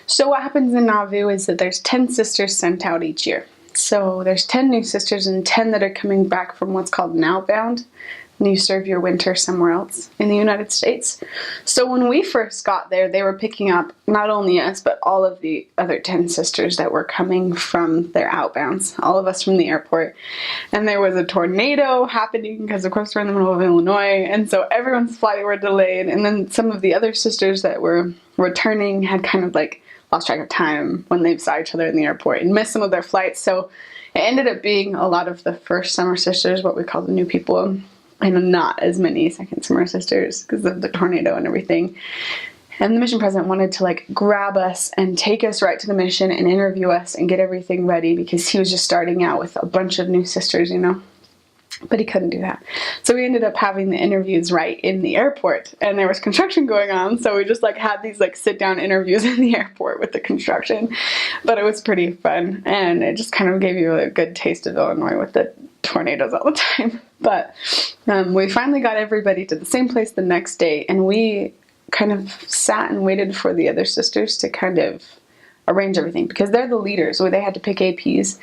So what happens in Nauvoo is that there's 10 sisters sent out each year. So there's 10 new sisters and 10 that are coming back from what's called an outbound. And you serve your winter somewhere else in the United States. So when we first got there, they were picking up not only us, but all of the other 10 sisters that were coming from their outbounds, all of us from the airport. And there was a tornado happening because, of course, we're in the middle of Illinois. And so everyone's flights were delayed. And then some of the other sisters that were returning had kind of like lost track of time when they saw each other in the airport and missed some of their flights. So it ended up being a lot of the first summer sisters, what we call the new people, and not as many second summer sisters because of the tornado and everything. And the mission president wanted to like grab us and take us right to the mission and interview us and get everything ready because he was just starting out with a bunch of new sisters, you know. But he couldn't do that. So we ended up having the interviews right in the airport, and there was construction going on, so we just like had these like sit down interviews in the airport with the construction. But it was pretty fun, and it just kind of gave you a good taste of Illinois with the tornadoes all the time. But we finally got everybody to the same place the next day, and we kind of sat and waited for the other sisters to kind of arrange everything because they're the leaders. So they had to pick APs,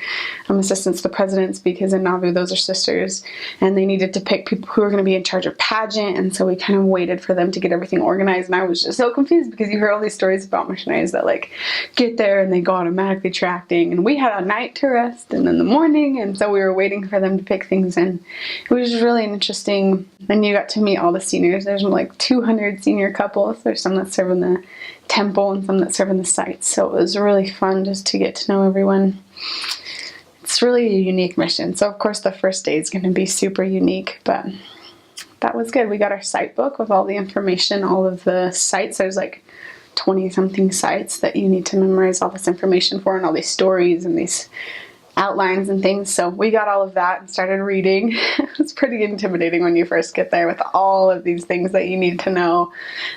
assistants to presidents, because in Nauvoo those are sisters, and they needed to pick people who were going to be in charge of pageant. And so we kind of waited for them to get everything organized, and I was just so confused because you hear all these stories about missionaries that like get there and they go automatically to acting, and we had a night to rest and then the morning, and so we were waiting for them to pick things. And it was just really interesting. And you got to meet all the seniors. There's like 200 senior couples. There's some that serve in the temple and some that serve in the sites. So it was really fun just to get to know everyone. It's really a unique mission. So of course the first day is going to be super unique, but that was good. We got our site book with all the information, all of the sites. There's like 20 something sites that you need to memorize all this information for, and all these stories and these outlines and things. So we got all of that and started reading. It's pretty intimidating when you first get there with all of these things that you need to know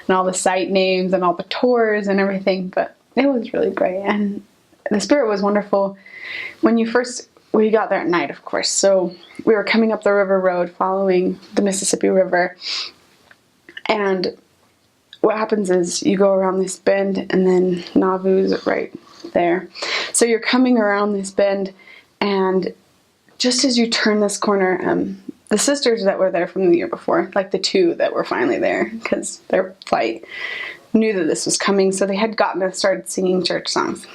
and all the site names and all the tours and everything, but it was really great, and the spirit was wonderful. When we got there at night, of course, so we were coming up the river road following the Mississippi River, and what happens is you go around this bend and then Nauvoo's right there. So you're coming around this bend, and just as you turn this corner, the sisters that were there from the year before, like the two that were finally there because their flight, knew that this was coming, so they had gotten us started singing church songs.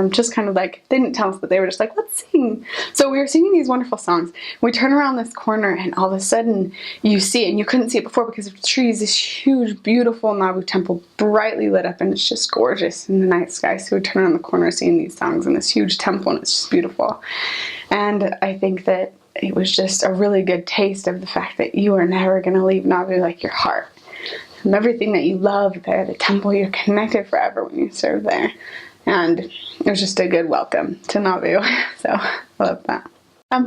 Just kind of like, they didn't tell us, but they were just like, let's sing. So we were singing these wonderful songs. We turn around this corner, and all of a sudden you see it, and you couldn't see it before because of the trees, this huge, beautiful Nauvoo temple, brightly lit up, and it's just gorgeous in the night sky. So we turn around the corner singing these songs in this huge temple, and it's just beautiful. And I think that it was just a really good taste of the fact that you are never going to leave Nauvoo, like your heart. And everything that you love there, the temple, you're connected forever when you serve there. And it was just a good welcome to Nauvoo. So I love that.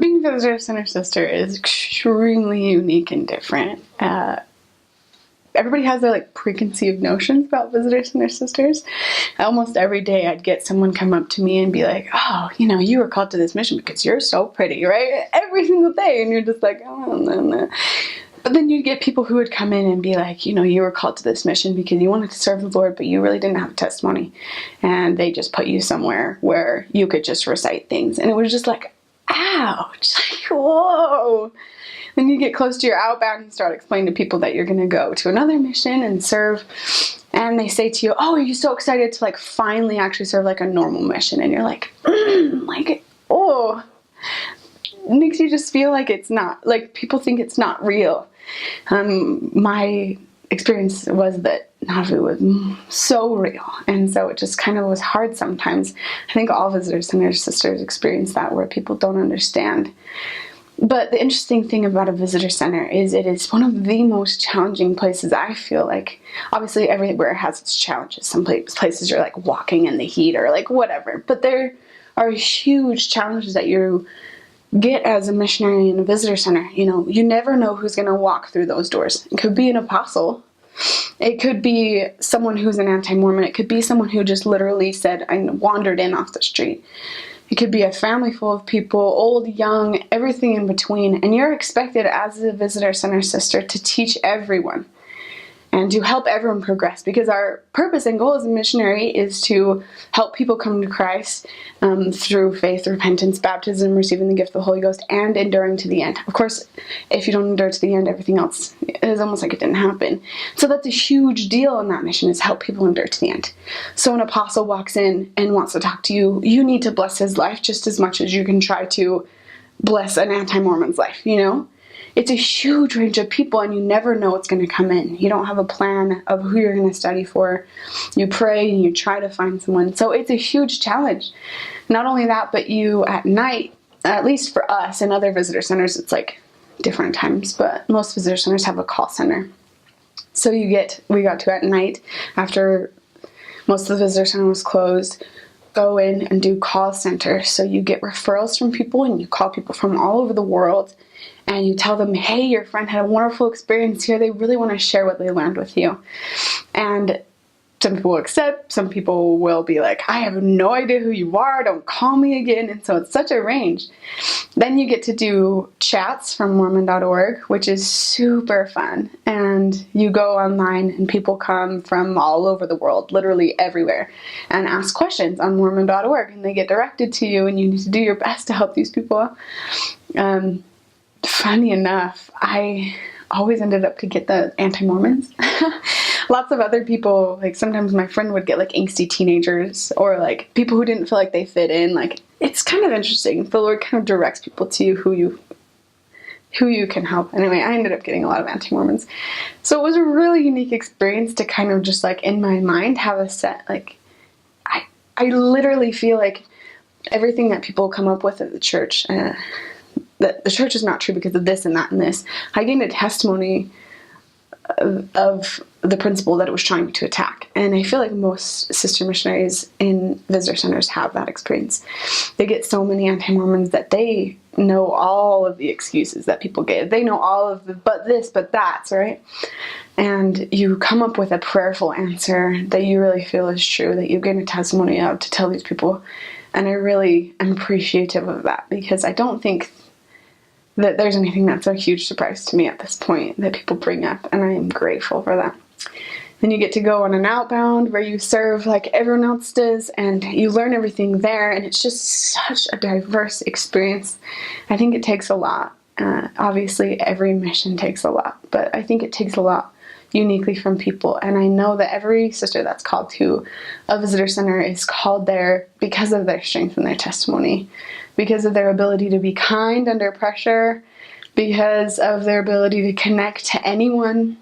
Being Visitor Center Sister is extremely unique and different. Everybody has their like preconceived notions about Visitor Center Sisters. Almost every day I'd get someone come up to me and be like, oh, you know, you were called to this mission because you're so pretty, right? Every single day. And you're just like, oh, no. But then you'd get people who would come in and be like, you know, you were called to this mission because you wanted to serve the Lord, but you really didn't have a testimony. And they just put you somewhere where you could just recite things. And it was just like, ouch, like, whoa. Then you get close to your outbound and start explaining to people that you're going to go to another mission and serve. And they say to you, oh, are you so excited to like finally actually serve like a normal mission? And you're like, like, oh. It makes you just feel like it's not, like people think it's not real. My experience was that Nauvoo was so real, and so it just kind of was hard sometimes. I think all Visitor Center Sisters experience that, where people don't understand. But the interesting thing about a visitor center is it is one of the most challenging places, I feel like. Obviously everywhere has its challenges. Some places you're like walking in the heat or like whatever, but there are huge challenges that you get as a missionary in a visitor center. You know, you never know who's going to walk through those doors. It could be an apostle. It could be someone who's an anti-Mormon. It could be someone who just literally said, I wandered in off the street. It could be a family full of people, old, young, everything in between. And you're expected as a visitor center sister to teach everyone. and to help everyone progress, because our purpose and goal as a missionary is to help people come to Christ through faith, repentance, baptism, receiving the gift of the Holy Ghost, and enduring to the end. Of course, if you don't endure to the end, everything else is almost like it didn't happen. So that's a huge deal in that mission, is help people endure to the end. So an apostle walks in and wants to talk to you, you need to bless his life just as much as you can try to bless an anti-Mormon's life, you know? It's a huge range of people, and you never know what's going to come in. You don't have a plan of who you're going to study for. You pray and you try to find someone. So it's a huge challenge. Not only that, but you at night, at least for us and other visitor centers, it's like different times, but most visitor centers have a call center. So we got to at night, after most of the visitor center was closed, go in and do call center. So you get referrals from people, and you call people from all over the world, and you tell them, hey, your friend had a wonderful experience here. They really want to share what they learned with you. And some people will accept, some people will be like, I have no idea who you are, don't call me again. And so it's such a range. Then you get to do chats from Mormon.org, which is super fun. And you go online and people come from all over the world, literally everywhere, and ask questions on Mormon.org, and they get directed to you, and you need to do your best to help these people. Funny enough, I always ended up to get the anti-Mormons. Lots of other people, like sometimes my friend would get like angsty teenagers, or like people who didn't feel like they fit in. Like, it's kind of interesting. The Lord kind of directs people to you who you can help. Anyway, I ended up getting a lot of anti-Mormons. So it was a really unique experience to kind of just like in my mind have a set, like, I literally feel like everything that people come up with at the church, that the church is not true because of this and that and this. I gained a testimony of the principle that it was trying to attack. And I feel like most sister missionaries in visitor centers have that experience. They get so many anti-Mormons that they know all of the excuses that people give. They know all of the but this, but that's, right? And you come up with a prayerful answer that you really feel is true, that you gain a testimony of to tell these people. And I really am appreciative of that, because I don't think that there's anything that's a huge surprise to me at this point that people bring up, and I am grateful for that. Then you get to go on an outbound where you serve like everyone else does, and you learn everything there, and it's just such a diverse experience. I think it takes a lot. Obviously, every mission takes a lot, but I think it takes a lot uniquely from people. And I know that every sister that's called to a visitor center is called there because of their strength and their testimony, because of their ability to be kind under pressure, because of their ability to connect to anyone.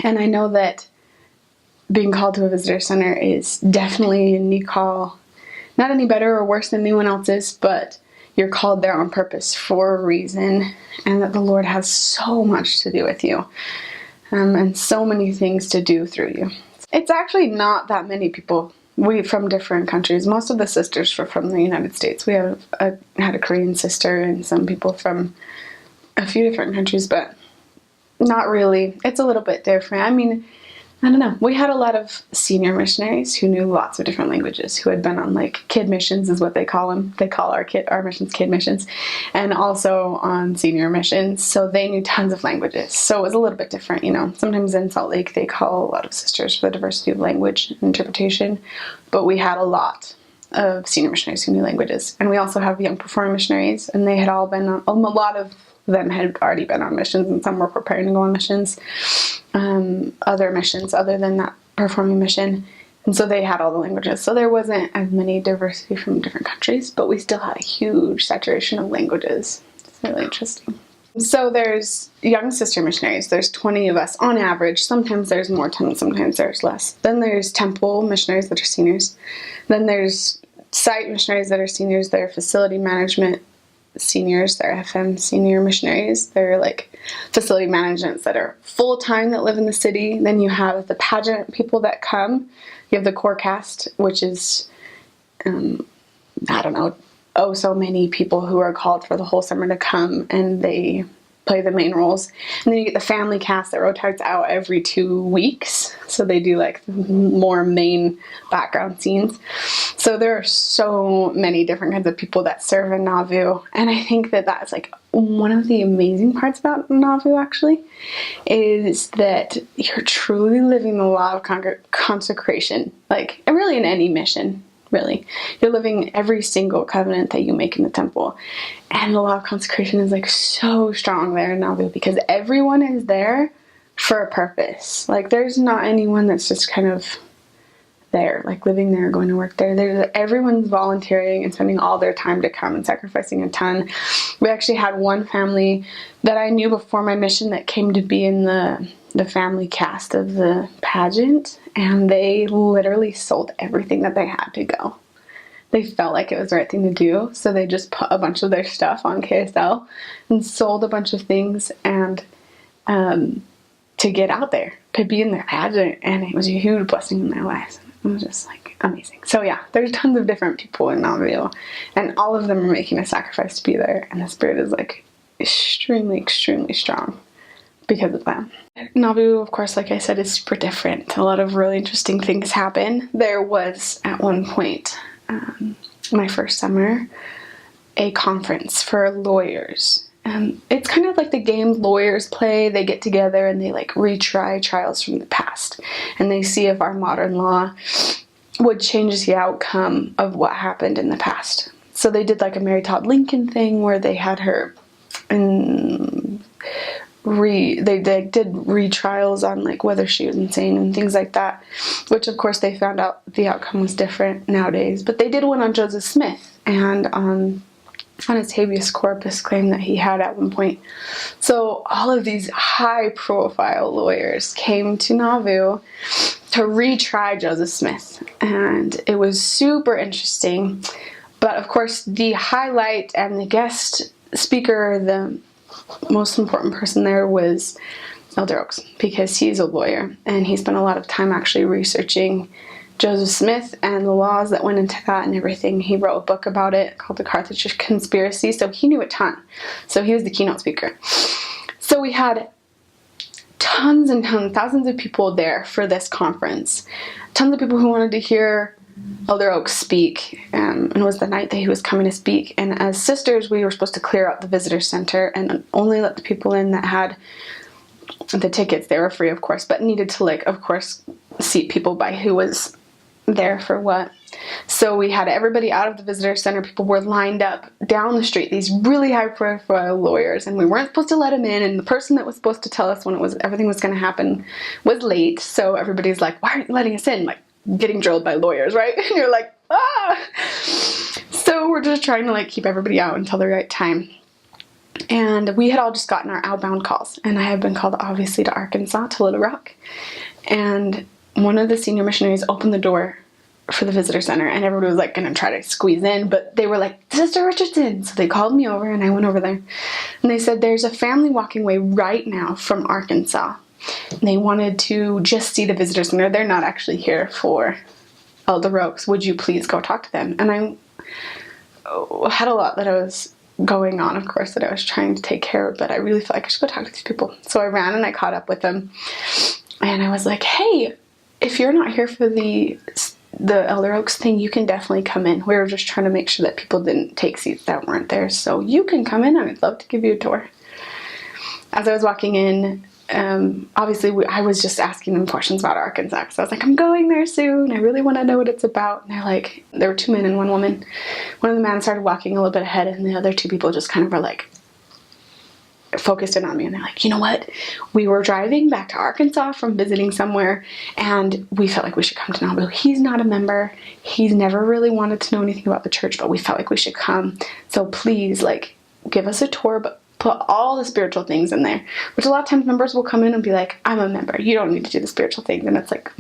And I know that being called to a visitor center is definitely a unique call. Not any better or worse than anyone else's, but you're called there on purpose for a reason, and that the Lord has so much to do with you, and so many things to do through you. It's actually not that many people from different countries. Most of the sisters were from the United States. We had a Korean sister and some people from a few different countries, but not really. It's a little bit different. I mean, I don't know. We had a lot of senior missionaries who knew lots of different languages, who had been on like kid missions is what they call them. They call our missions kid missions, and also on senior missions. So they knew tons of languages. So it was a little bit different, you know. Sometimes in Salt Lake they call a lot of sisters for the diversity of language and interpretation, but we had a lot of senior missionaries who knew languages. And we also have young performing missionaries, and they had all been on, a lot of them had already been on missions, and some were preparing to go on missions. Other missions other than that performing mission, and so they had all the languages. So there wasn't as many diversity from different countries, but we still had a huge saturation of languages. It's really interesting. So there's young sister missionaries. There's 20 of us on average. Sometimes there's more, sometimes there's less. Then there's temple missionaries that are seniors. Then there's site missionaries that are seniors. They're facility management seniors. They're FM senior missionaries. They're like facility managements that are full-time that live in the city. Then you have the pageant people that come. You have the core cast, which is I don't know, so many people who are called for the whole summer to come, and they play the main roles. And then you get the family cast that rotates out every 2 weeks, so they do like more main background scenes. So there are so many different kinds of people that serve in Nauvoo, and I think that that's like one of the amazing parts about Nauvoo actually, is that you're truly living the law of consecration, like really in any mission, really. You're living every single covenant that you make in the temple, and the law of consecration is like so strong there in Nauvoo because everyone is there for a purpose. Like there's not anyone that's just kind of there, like living there, going to work there. Everyone's volunteering and spending all their time to come and sacrificing a ton. We actually had one family that I knew before my mission that came to be in the family cast of the pageant, and they literally sold everything that they had to go. They felt like it was the right thing to do, so they just put a bunch of their stuff on KSL and sold a bunch of things and to get out there, to be in their pageant, and it was a huge blessing in their lives. It was just like amazing. So yeah, there's tons of different people in Nauvoo, and all of them are making a sacrifice to be there, and the spirit is like extremely, extremely strong because of that. Nauvoo, of course, like I said, is super different. A lot of really interesting things happen. There was at one point, my first summer, a conference for lawyers. It's kind of like the game lawyers play. They get together and they like retry trials from the past, and they see if our modern law would change the outcome of what happened in the past. So they did like a Mary Todd Lincoln thing where they had her they did retrials on like whether she was insane and things like that, which of course they found out the outcome was different nowadays. But they did one on Joseph Smith and on his habeas corpus claim that he had at one point. So all of these high profile lawyers came to Nauvoo to retry Joseph Smith, and it was super interesting. But of course the highlight and the guest speaker, the most important person there, was Elder Oaks, because he's a lawyer and he spent a lot of time actually researching Joseph Smith and the laws that went into that and everything. He wrote a book about it called The Carthage Conspiracy, so he knew a ton. So he was the keynote speaker. So we had tons and tons, thousands of people there for this conference. Tons of people who wanted to hear Elder Oaks speak, and it was the night that he was coming to speak. And as sisters, we were supposed to clear out the visitor center and only let the people in that had the tickets. They were free, of course, but needed to, like, of course, seat people by who was there for what. So we had everybody out of the visitor center. People were lined up down the street, these really high profile lawyers, and we weren't supposed to let them in, and the person that was supposed to tell us when everything was going to happen was late. So everybody's like, why aren't you letting us in? Like, getting drilled by lawyers, right? And you're like, ah! So we're just trying to like keep everybody out until the right time. And we had all just gotten our outbound calls, and I had been called obviously to Arkansas, to Little Rock, and one of the senior missionaries opened the door for the visitor center, and everybody was like gonna try to squeeze in, but they were like, Sister Richardson. So they called me over, and I went over there, and they said, there's a family walking away right now from Arkansas. And they wanted to just see the visitor center. They're not actually here for Elder Oaks. Would you please go talk to them? And I had a lot that I was going on, of course, that I was trying to take care of, but I really felt like I should go talk to these people. So I ran and I caught up with them, and I was like, hey, if you're not here for the Elder Oaks thing, you can definitely come in. We were just trying to make sure that people didn't take seats that weren't there, so you can come in. I'd love to give you a tour. As I was walking in, obviously I was just asking them questions about Arkansas, because I was like, I'm going there soon, I really want to know what it's about. And they're like, there were 2 men and 1 woman. One of the men started walking a little bit ahead, and the other 2 people just kind of were like focused in on me, and they're like, you know what, we were driving back to Arkansas from visiting somewhere, and we felt like we should come to Nauvoo. He's not a member, he's never really wanted to know anything about the church, but we felt like we should come, so please, like, give us a tour, but put all the spiritual things in there. Which a lot of times members will come in and be like, I'm a member, you don't need to do the spiritual things. And it's like,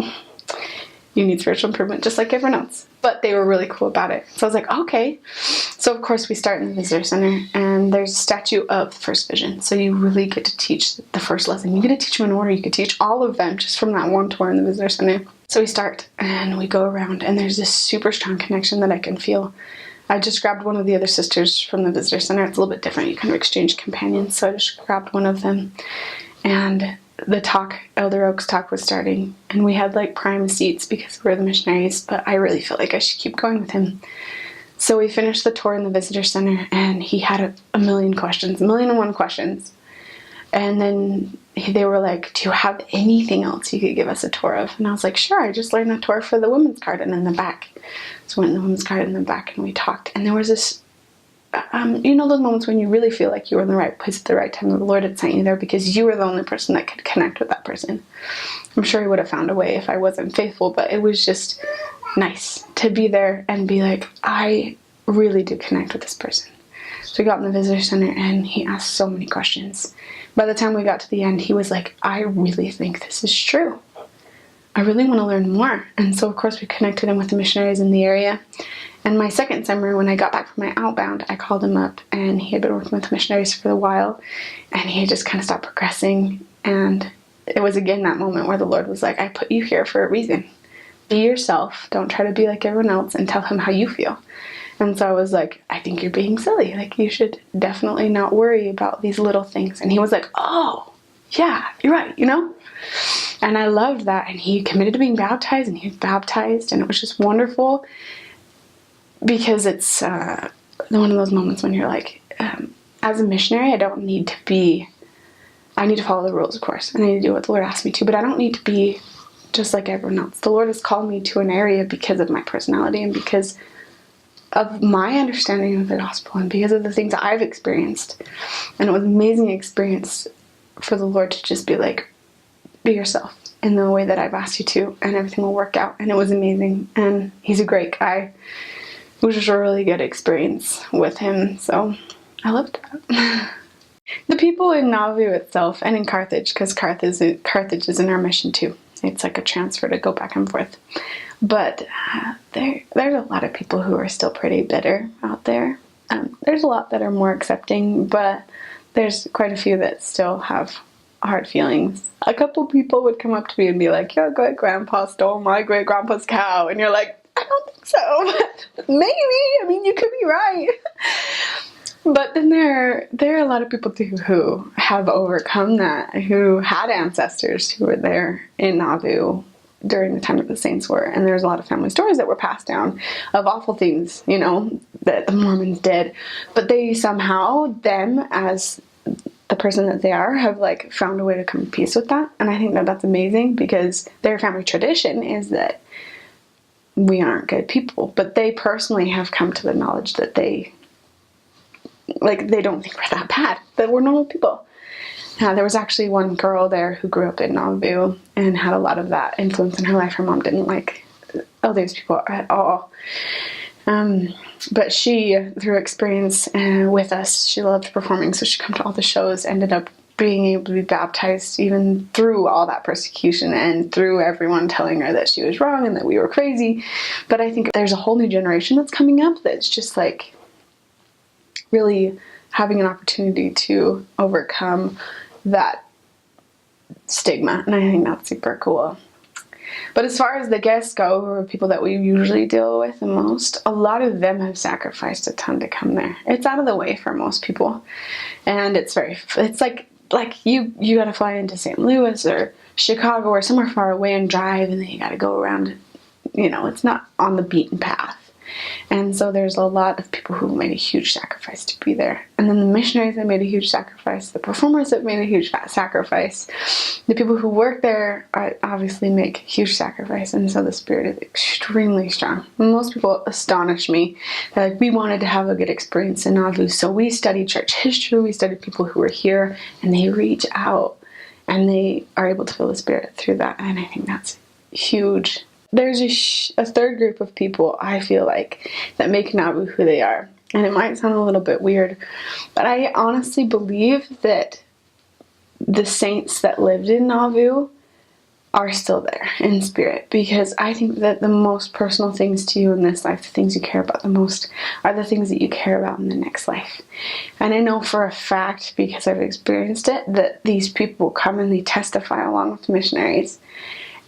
you need spiritual improvement just like everyone else. But they were really cool about it. So I was like, okay. So of course we start in the visitor center, and there's a statue of First Vision. So you really get to teach the first lesson. You get to teach them in order. You could teach all of them just from that one tour in the visitor center. So we start and we go around, and there's this super strong connection that I can feel. I just grabbed one of the other sisters from the visitor center. It's a little bit different. You kind of exchange companions. So I just grabbed one of them, and Elder Oaks talk was starting, and we had like prime seats because we were the missionaries, but I really felt like I should keep going with him. So we finished the tour in the visitor center, and he had a million questions, 1,000,001 questions. And then they were like, do you have anything else you could give us a tour of? And I was like, sure, I just learned a tour for the women's garden in the back. So we went in the women's garden in the back, and we talked. And there was this, those moments when you really feel like you were in the right place at the right time. The Lord had sent you there because you were the only person that could connect with that person. I'm sure he would have found a way if I wasn't faithful, but it was just nice to be there and be like, I really do connect with this person. So we got in the visitor center, and he asked so many questions. By the time we got to the end, he was like, I really think this is true. I really want to learn more. And so, of course, we connected him with the missionaries in the area. And my second summer, when I got back from my outbound, I called him up, and he had been working with missionaries for a while, and he had just kind of stopped progressing. And it was again that moment where the Lord was like, I put you here for a reason. Be yourself. Don't try to be like everyone else, and tell him how you feel. And so I was like, I think you're being silly. Like, you should definitely not worry about these little things. And he was like, oh, yeah, you're right, And I loved that. And he committed to being baptized, and he was baptized. And it was just wonderful because it's one of those moments when you're like, as a missionary, I need to follow the rules, of course. And I need to do what the Lord asked me to. But I don't need to be just like everyone else. The Lord has called me to an area because of my personality and because of my understanding of the gospel and because of the things I've experienced. And it was an amazing experience for the Lord to just be like, be yourself in the way that I've asked you to, and everything will work out. And it was amazing. And he's a great guy. It was just a really good experience with him. So I loved that. The people in Nauvoo itself, and in Carthage, because Carthage is in our mission too. It's like a transfer to go back and forth. But there's a lot of people who are still pretty bitter out there. There's a lot that are more accepting, but there's quite a few that still have hard feelings. A couple people would come up to me and be like, your great-grandpa stole my great-grandpa's cow. And you're like, I don't think so, but maybe. I mean, you could be right. But then there are a lot of people too who have overcome that, who had ancestors who were there in Nauvoo during the time that the saints were. And there's a lot of family stories that were passed down of awful things, that the Mormons did. But they somehow, them as the person that they are, have like found a way to come to peace with that. And I think that that's amazing because their family tradition is that we aren't good people. But they personally have come to the knowledge that they don't think we're that bad, that we're normal people. There was actually one girl there who grew up in Nauvoo and had a lot of that influence in her life. Her mom didn't like these people at all. But she, through experience with us, she loved performing, so she'd come to all the shows, ended up being able to be baptized even through all that persecution and through everyone telling her that she was wrong and that we were crazy. But I think there's a whole new generation that's coming up that's just like really having an opportunity to overcome that stigma, and I think that's super cool. But as far as the guests go, who are people that we usually deal with the most, a lot of them have sacrificed a ton to come there. It's out of the way for most people, and it's like you gotta fly into St. Louis or Chicago or somewhere far away and drive, and then you gotta go around. It's not on the beaten path. And so there's a lot of people who made a huge sacrifice to be there. And then the missionaries have made a huge sacrifice. The performers have made a huge sacrifice. The people who work there obviously make huge sacrifice. And so the spirit is extremely strong. Most people astonish me. They're like, we wanted to have a good experience in Nauvoo. So we studied church history. We studied people who were here. And they reach out. And they are able to feel the spirit through that. And I think that's huge. There's a third group of people, I feel like, that make Nauvoo who they are. And it might sound a little bit weird, but I honestly believe that the saints that lived in Nauvoo are still there in spirit, because I think that the most personal things to you in this life, the things you care about the most, are the things that you care about in the next life. And I know for a fact, because I've experienced it, that these people come and they testify along with missionaries.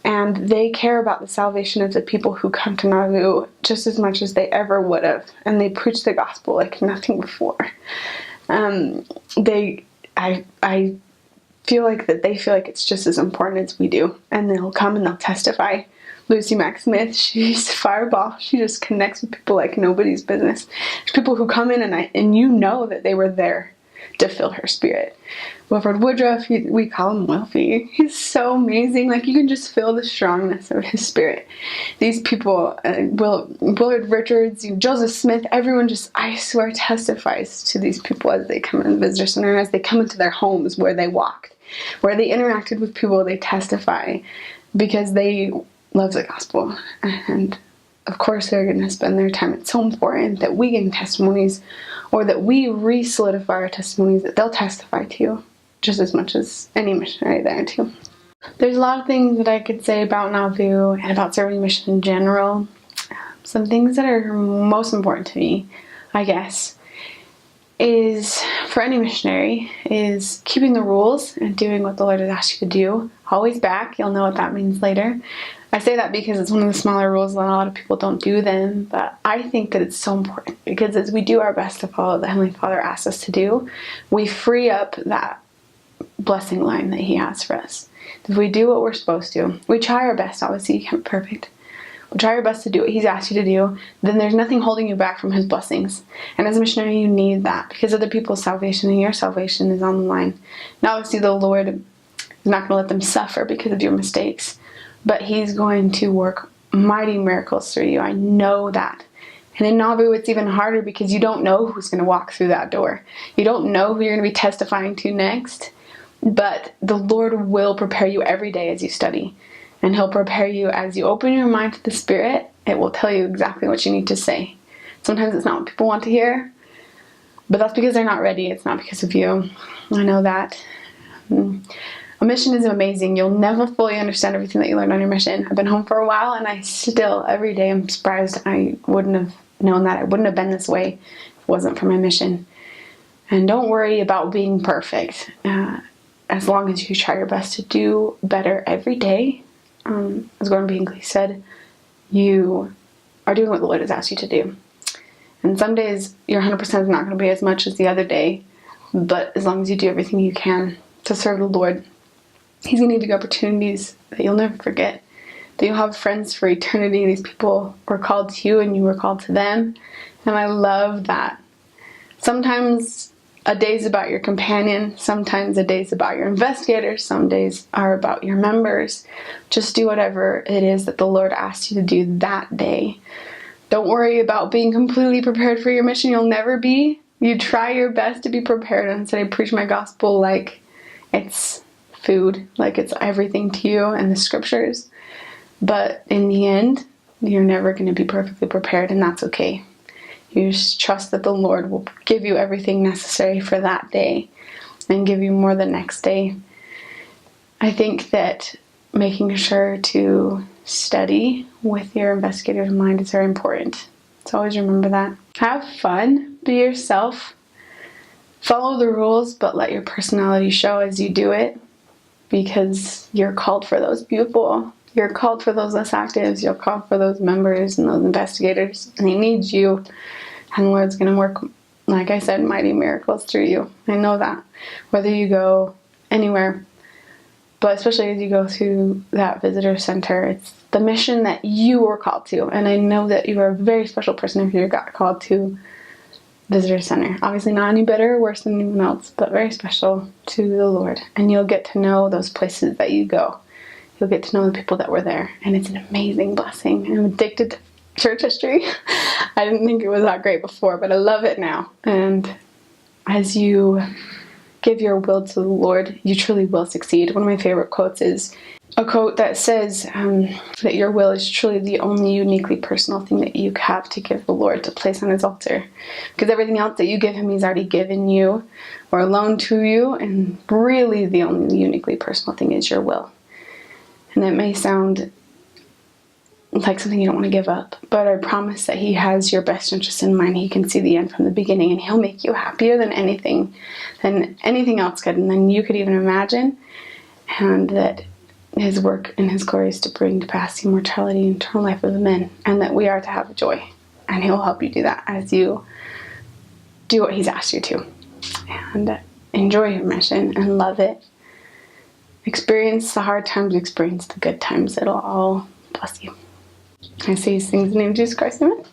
And they care about the salvation of the people who come to Nauvoo just as much as they ever would have. And they preach the gospel like nothing before. I feel like it's just as important as we do, and they'll come and they'll testify. Lucy Mack Smith, she's a fireball. She just connects with people like nobody's business. There's people who come in and you know that they were there to fill her spirit. Wilford Woodruff, we call him Wilfie. He's so amazing. Like, you can just feel the strongness of his spirit. These people, Willard Richards, Joseph Smith, everyone just, I swear, testifies to these people as they come in the visitor center, as they come into their homes where they walked, where they interacted with people. They testify because they love the gospel. And of course, they're going to spend their time. It's so important that we gain testimonies, or that we re-solidify our testimonies, that they'll testify to just as much as any missionary there too. There's a lot of things that I could say about Nauvoo and about serving mission in general. Some things that are most important to me, I guess, is for any missionary is keeping the rules and doing what the Lord has asked you to do. Always back. You'll know what that means later. I say that because it's one of the smaller rules and a lot of people don't do them, but I think that it's so important because as we do our best to follow what the Heavenly Father asks us to do, we free up that blessing line that He has for us. If we do what we're supposed to, we try our best. Obviously, you can't be perfect. We try our best to do what He's asked you to do, then there's nothing holding you back from His blessings. And as a missionary, you need that because other people's salvation and your salvation is on the line. Now, obviously, the Lord is not going to let them suffer because of your mistakes, but He's going to work mighty miracles through you. I know that. And in Nauvoo, it's even harder because you don't know who's going to walk through that door. You don't know who you're going to be testifying to next. But the Lord will prepare you every day as you study. And He'll prepare you as you open your mind to the Spirit. It will tell you exactly what you need to say. Sometimes it's not what people want to hear, but that's because they're not ready. It's not because of you. I know that. A mission is amazing. You'll never fully understand everything that you learned on your mission. I've been home for a while, and I still, every day, I'm surprised I wouldn't have known that. I wouldn't have been this way if it wasn't for my mission. And don't worry about being perfect. As long as you try your best to do better every day, as Gordon Bingley said, you are doing what the Lord has asked you to do. And some days your 100% is not going to be as much as the other day, but as long as you do everything you can to serve the Lord, He's going to give you opportunities that you'll never forget, that you'll have friends for eternity. These people were called to you and you were called to them, and I love that. Sometimes a day's about your companion, sometimes a day's about your investigators, some days are about your members. Just do whatever it is that the Lord asks you to do that day. Don't worry about being completely prepared for your mission. You'll never be. You try your best to be prepared. And instead I preach my gospel like it's food, like it's everything to you and the scriptures. But in the end, you're never going to be perfectly prepared, and that's okay. You just trust that the Lord will give you everything necessary for that day and give you more the next day. I think that making sure to study with your investigator in mind is very important. So always remember that. Have fun. Be yourself. Follow the rules, but let your personality show as you do it, because you're called for those people. You're called for those less actives. You're called for those members and those investigators, and He needs you. And the Lord's going to work, like I said, mighty miracles through you. I know that. Whether you go anywhere, but especially as you go through that visitor center, it's the mission that you were called to. And I know that you are a very special person if you got called to visitor center. Obviously not any better or worse than anyone else, but very special to the Lord. And you'll get to know those places that you go. You'll get to know the people that were there. And it's an amazing blessing. I'm addicted to church history. I didn't think it was that great before, but I love it now. And as you give your will to the Lord, you truly will succeed. One of my favorite quotes is a quote that says that your will is truly the only uniquely personal thing that you have to give the Lord to place on His altar. Because everything else that you give Him, He's already given you or loaned to you, and really the only uniquely personal thing is your will. And it may sound like something you don't want to give up, but I promise that He has your best interest in mind. He can see the end from the beginning, and He'll make you happier than anything else could, and than you could even imagine. And that His work and His glory is to bring to pass immortality and eternal life of the men, and that we are to have joy. And He'll help you do that as you do what He's asked you to. And enjoy your mission and love it. Experience the hard times, experience the good times. It'll all bless you. I say these things in the name of Jesus Christ. Amen.